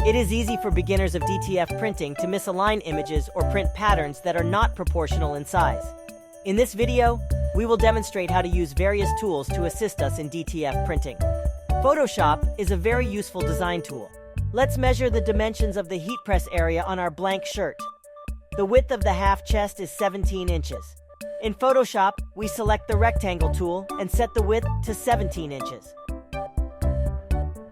It is easy for beginners of DTF printing to misalign images or print patterns that are not proportional in size. In this video, we will demonstrate how to use various tools to assist us in DTF printing. Photoshop is a very useful design tool. Let's measure the dimensions of the heat press area on our blank shirt. The width of the half chest is 17 inches. In Photoshop, we select the rectangle tool and set the width to 17 inches.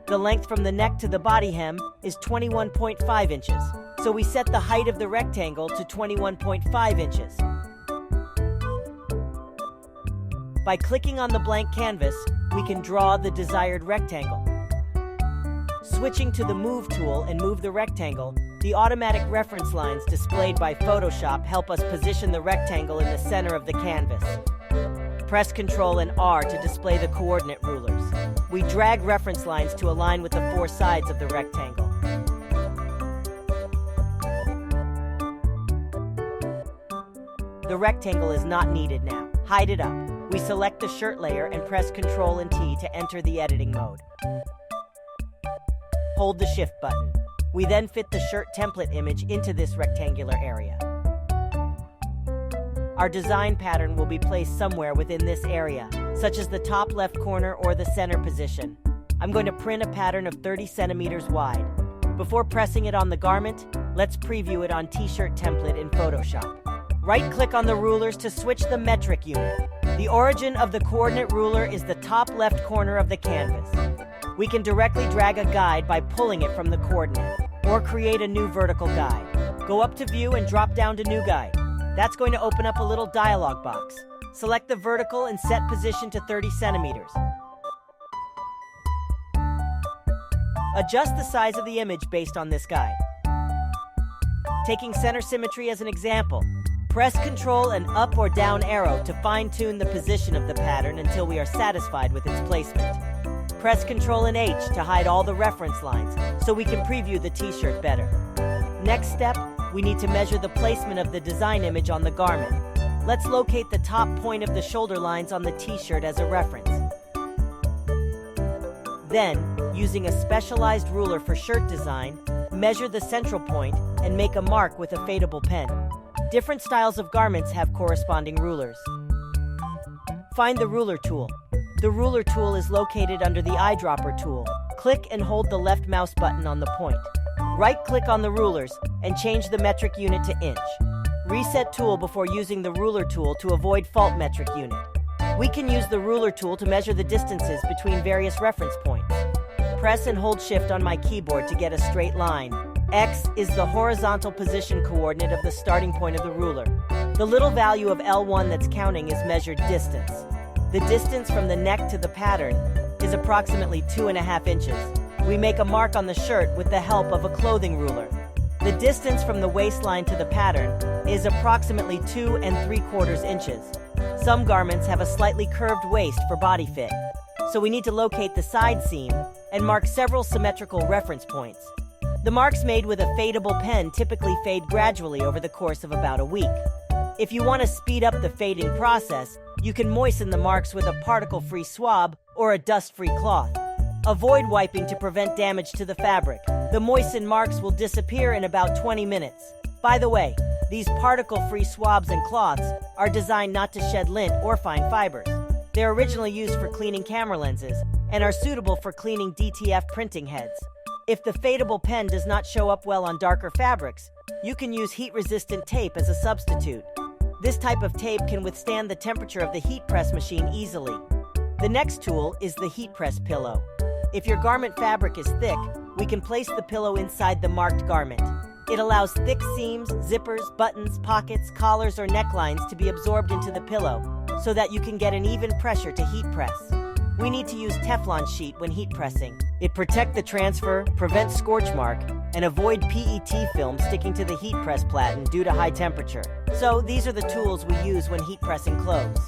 The length from the neck to the body hem is 21.5 inches, so we set the height of the rectangle to 21.5 inches. By clicking on the blank canvas, we can draw the desired rectangle. Switching to the Move tool and move the rectangle, the automatic reference lines displayed by Photoshop help us position the rectangle in the center of the canvas. Press Ctrl and R to display the coordinate rulers. We drag reference lines to align with the four sides of the rectangle. The rectangle is not needed now. Hide it up. We select the shirt layer and press Ctrl and T to enter the editing mode. Hold the Shift button. We then fit the shirt template image into this rectangular area. Our design pattern will be placed somewhere within this area, such as the top left corner or the center position. I'm going to print a pattern of 30 centimeters wide. Before pressing it on the garment, let's preview it on T-shirt template in Photoshop. Right-click on the rulers to switch the metric unit. The origin of the coordinate ruler is the top left corner of the canvas. We can directly drag a guide by pulling it from the coordinate, or create a new vertical guide. Go up to View and drop down to New Guide. That's going to open up a little dialog box. Select the vertical and set position to 30 centimeters. Adjust the size of the image based on this guide. Taking center symmetry as an example, press Ctrl and up or down arrow to fine-tune the position of the pattern until we are satisfied with its placement. Press Ctrl and H to hide all the reference lines so we can preview the t-shirt better. Next step, we need to measure the placement of the design image on the garment. Let's locate the top point of the shoulder lines on the t-shirt as a reference. Then, using a specialized ruler for shirt design, measure the central point and make a mark with a fadeable pen. Different styles of garments have corresponding rulers. Find the ruler tool. The ruler tool is located under the eyedropper tool. Click and hold the left mouse button on the point. Right-click on the rulers and change the metric unit to inch. Reset tool before using the ruler tool to avoid fault metric unit. We can use the ruler tool to measure the distances between various reference points. Press and hold Shift on my keyboard to get a straight line. X is the horizontal position coordinate of the starting point of the ruler. The little value of L1 that's counting is measured distance. The distance from the neck to the pattern is approximately 2.5 inches. We make a mark on the shirt with the help of a clothing ruler. The distance from the waistline to the pattern is approximately 2 3/4 inches. Some garments have a slightly curved waist for body fit, so we need to locate the side seam and mark several symmetrical reference points. The marks made with a fadeable pen typically fade gradually over the course of about a week. If you want to speed up the fading process, you can moisten the marks with a particle-free swab or a dust-free cloth. Avoid wiping to prevent damage to the fabric. The moistened marks will disappear in about 20 minutes. By the way, these particle-free swabs and cloths are designed not to shed lint or fine fibers. They're originally used for cleaning camera lenses and are suitable for cleaning DTF printing heads. If the fadeable pen does not show up well on darker fabrics, you can use heat-resistant tape as a substitute. This type of tape can withstand the temperature of the heat press machine easily. The next tool is the heat press pillow. If your garment fabric is thick, we can place the pillow inside the marked garment. It allows thick seams, zippers, buttons, pockets, collars, or necklines to be absorbed into the pillow so that you can get an even pressure to heat press. We need to use Teflon sheet when heat pressing. It protects the transfer, prevents scorch mark, and avoid PET film sticking to the heat press platen due to high temperature. So these are the tools we use when heat pressing clothes.